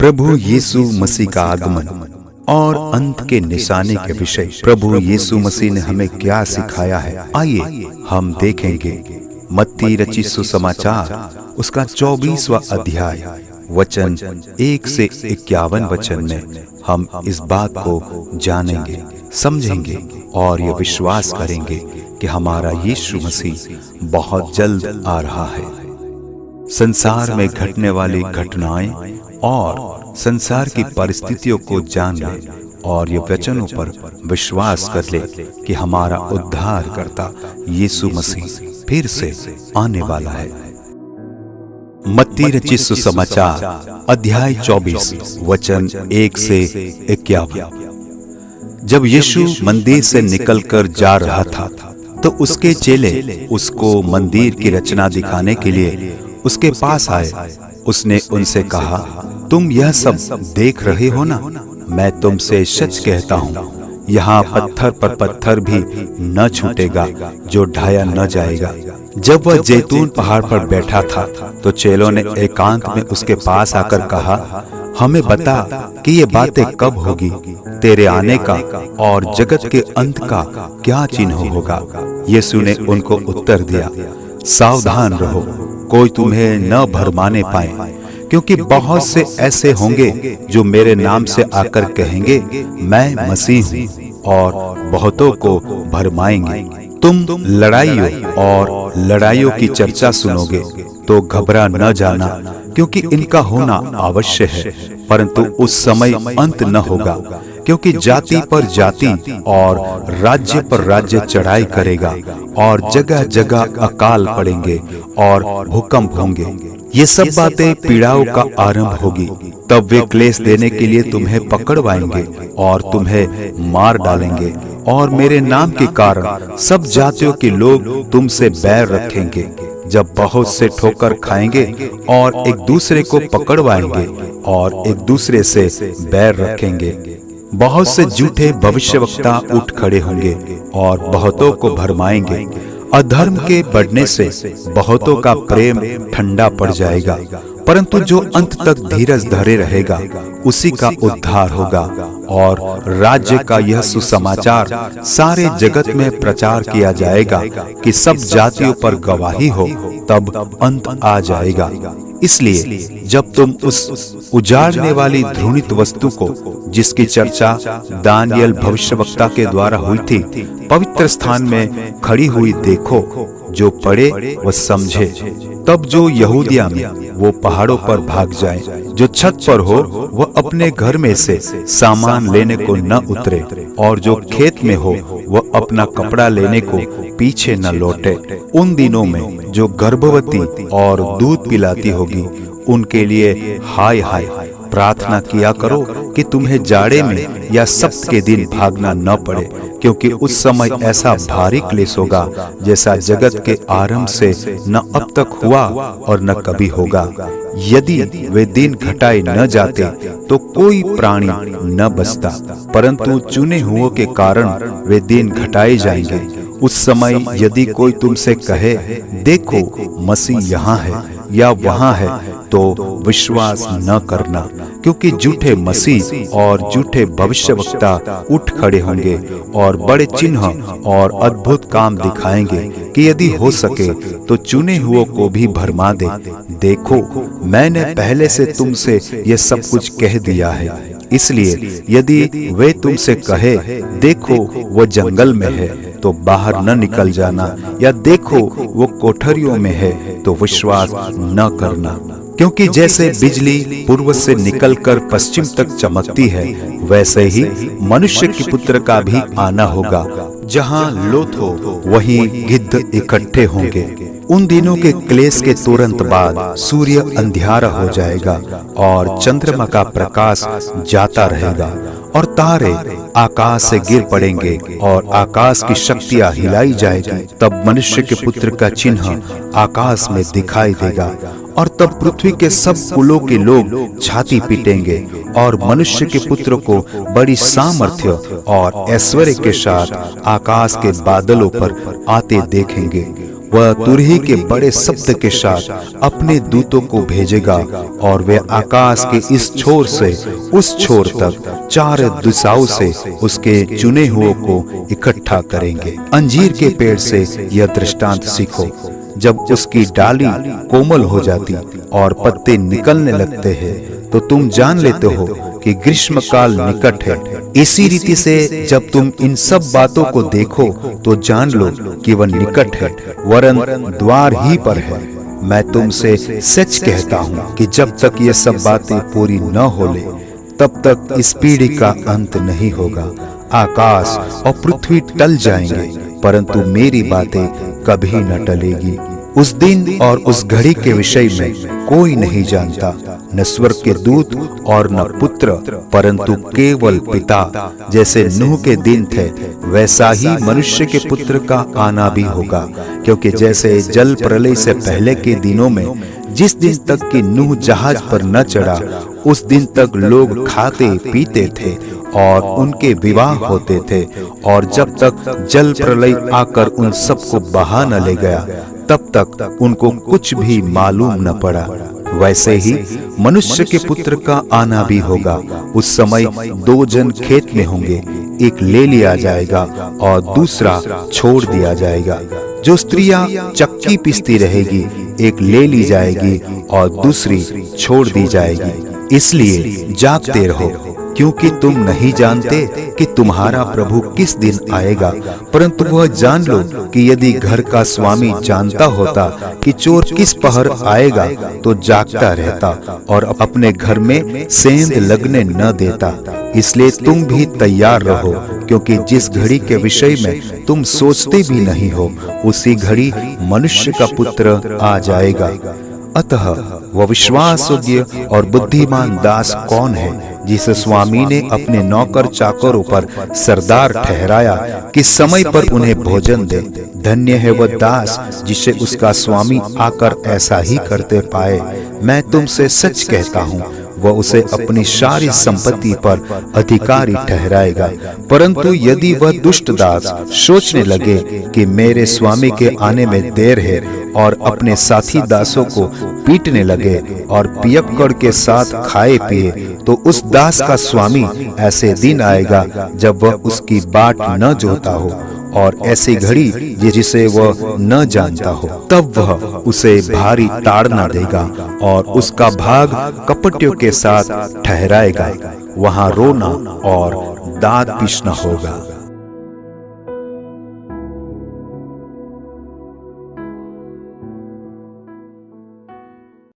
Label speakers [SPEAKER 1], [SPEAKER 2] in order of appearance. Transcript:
[SPEAKER 1] प्रभु यीशु मसीह का आगमन और अंत के निशाने के विषय प्रभु यीशु मसीह ने हमें क्या सिखाया है, आइए हम देखेंगे। मत्ती रचित सुसमाचार उसका 24वां अध्याय वचन 1 से 51 वचन में हम इस बात को जानेंगे, समझेंगे और यह विश्वास करेंगे कि हमारा यीशु मसीह बहुत जल्द आ रहा है। संसार में घटने वाली घटनाएं और संसार की परिस्थितियों को जान ले और ये वचनों पर विश्वास कर ले कि हमारा उद्धारकर्ता यीशु मसीह फिर से आने वाला है। मत्ती रचित सुसमाचार अध्याय 24 वचन 1 से 51। जब यीशु मंदिर से निकलकर जा रहा था तो उसके चेले उसको मंदिर की रचना दिखाने के लिए उसके पास आए। उसने उनसे कहा, तुम यह सब देख रहे हो ना? मैं तुमसे सच कहता हूँ, यहाँ पत्थर पर पत्थर भी न छूटेगा जो ढाया न जाएगा। जब वह जैतून पहाड़ पर बैठा था तो चेलों ने एकांत में उसके पास आकर कहा, हमें बता कि ये बातें कब होगी, तेरे आने का और जगत के अंत का क्या चिन्ह होगा। यीशु ने उनको उत्तर दिया, सावधान रहो, कोई तुम्हें न भरमाने पाए, क्योंकि बहुत से ऐसे होंगे जो मेरे नाम से आकर कहेंगे मैं मसीह हूँ, और बहुतों को भरमाएंगे। तुम लड़ाइयों और लड़ाइयों की चर्चा सुनोगे तो घबरा न जाना, क्योंकि इनका होना अवश्य है, परंतु उस समय अंत न होगा। क्योंकि जाति पर जाति और राज्य पर राज्य चढ़ाई करेगा और जगह जगह अकाल पड़ेंगे और भूकंप होंगे। ये सब बातें पीड़ाओं का आरंभ होगी। तब वे क्लेश देने के लिए तुम्हें पकड़वाएंगे और तुम्हें मार डालेंगे, और मेरे नाम के कारण सब जातियों के लोग तुमसे बैर रखेंगे। जब बहुत से ठोकर खाएंगे और एक दूसरे को पकड़वाएंगे और एक दूसरे से बैर रखेंगे, बहुत से झूठे भविष्यवक्ता उठ खड़े होंगे और बहुतों को भरमाएंगे। अधर्म के बढ़ने से बहुतों का प्रेम ठंडा पड़ जाएगा, परंतु जो अंत तक धीरज धरे रहेगा उसी का उद्धार होगा। और राज्य का यह सुसमाचार सारे जगत में प्रचार किया जाएगा कि सब जातियों पर गवाही हो, तब अंत आ जाएगा। इसलिए जब तुम उस उजाड़ने वाली घृणित वस्तु को, जिसकी चर्चा दानियेल भविष्यवक्ता के द्वारा हुई थी, पवित्र स्थान में खड़ी हुई देखो, जो पढ़े वह समझे। तब जो यहूदिया में वो पहाड़ों पर भाग जाए, जो छत पर हो वह अपने घर में से सामान लेने को न उतरे, और जो खेत में हो वह अपना कपड़ा लेने को पीछे न लौटे। उन दिनों में जो गर्भवती और दूध पिलाती होगी उनके लिए हाय हाय। प्रार्थना किया करो कि तुम्हें जाड़े में या सप्त के दिन भागना न पड़े, क्योंकि उस समय ऐसा भारी क्लेश होगा जैसा जगत के आरंभ से न अब तक हुआ और न कभी होगा। यदि वे दिन घटाए न जाते तो कोई प्राणी न बचता, परंतु चुने हुओं के कारण वे दिन घटाए जाएंगे। उस समय यदि कोई तुमसे कहे, देखो मसीह यहाँ है या वहाँ है, तो विश्वास न करना, क्योंकि झूठे मसीह और झूठे भविष्यवक्ता उठ खड़े होंगे और बड़े चिन्ह और अद्भुत काम दिखाएंगे कि यदि हो सके तो चुने हुओं को भी भरमा दे। देखो, मैंने पहले से तुमसे यह सब कुछ कह दिया है। इसलिए यदि वे तुमसे कहे, देखो वो जंगल में है, तो बाहर न निकल जाना, या देखो वो कोठरियों में है, तो विश्वास न करना। क्योंकि जैसे बिजली पूर्व से निकलकर पश्चिम तक चमकती है, वैसे ही मनुष्य के पुत्र का भी आना होगा। जहाँ लोथ हो वहीं गिद्ध इकट्ठे होंगे। उन दिनों के क्लेश के तुरंत बाद सूर्य अंधियारा हो जाएगा और चंद्रमा का प्रकाश जाता रहेगा, और तारे आकाश से गिर पड़ेंगे और आकाश की शक्तियां हिलाई जाएगी। तब मनुष्य के पुत्र का चिन्ह आकाश में दिखाई देगा, और तब पृथ्वी के सब कुलों के लोग छाती पीटेंगे और मनुष्य के पुत्र को बड़ी सामर्थ्य और ऐश्वर्य के साथ आकाश के बादलों पर आते देखेंगे। वह तुरही के बड़े शब्द के साथ अपने दूतों को भेजेगा और वे आकाश के इस छोर से उस छोर तक चार दिशाओं से उसके चुने हुओं को इकट्ठा करेंगे। अंजीर के पेड़ से यह दृष्टांत सीखो, जब उसकी डाली कोमल हो जाती और पत्ते निकलने लगते हैं तो तुम जान लेते हो कि ग्रीष्म काल निकट है। इसी रीति से जब तुम इन सब बातों को देखो तो जान लो कि वह निकट है, वरन द्वार ही पर है। मैं तुमसे सच कहता हूँ कि जब तक ये सब बातें पूरी न हो ले तब तक इस पीढ़ी का अंत नहीं होगा। आकाश और पृथ्वी टल जाएंगे परंतु मेरी बातें कभी न टलेगी। उस दिन और उस घड़ी के विषय में कोई नहीं जानता, न स्वर्ग के दूत और न पुत्र, परंतु केवल पिता। जैसे नूह के दिन थे वैसा ही मनुष्य के पुत्र का आना भी होगा। क्योंकि जैसे जल प्रलय से पहले के दिनों में जिस दिन तक कि नूह जहाज पर न चढ़ा उस दिन तक लोग खाते पीते थे और उनके विवाह होते थे, और जब तक जल प्रलय आकर उन सबको बहा न ले गया तब तक उनको कुछ भी मालूम न पड़ा। वैसे ही मनुष्य के पुत्र का आना भी होगा। उस समय दो जन खेत में होंगे, एक ले लिया जाएगा और दूसरा छोड़ दिया जाएगा। जो स्त्रियां चक्की पीसती रहेगी एक ले ली जाएगी और दूसरी छोड़ दी जाएगी। इसलिए जागते रहो, क्योंकि तुम नहीं जानते कि तुम्हारा प्रभु किस दिन आएगा। परंतु वह जान लो कि यदि घर का स्वामी जानता होता कि चोर किस पहर आएगा तो जागता रहता और अपने घर में सेंध लगने न देता। इसलिए तुम भी तैयार रहो, क्योंकि जिस घड़ी के विषय में तुम सोचते भी नहीं हो उसी घड़ी मनुष्य का पुत्र आ जाएगा। अतः वह विश्वास योग्य और बुद्धिमान दास कौन है जिसे स्वामी ने अपने नौकर चाकरों पर सरदार ठहराया कि समय पर उन्हें भोजन दे। धन्य है वह दास जिसे उसका स्वामी आकर ऐसा ही करते पाए। मैं तुमसे सच कहता हूँ वह उसे अपनी सारी संपत्ति पर अधिकारी ठहराएगा। परंतु यदि वह दुष्ट दास सोचने लगे कि मेरे स्वामी के आने में देर है और अपने साथी दासों को पीटने लगे और पियक्कड़ के साथ खाए पिए, तो उस दास का स्वामी ऐसे दिन आएगा जब वह उसकी बाट न जोता हो और ऐसी घड़ी जिसे वह न जानता हो, तब वह उसे भारी ताड़ना देगा और उसका भाग कपटियों के साथ ठहराएगा। वहां रोना और दांत पीसना होगा।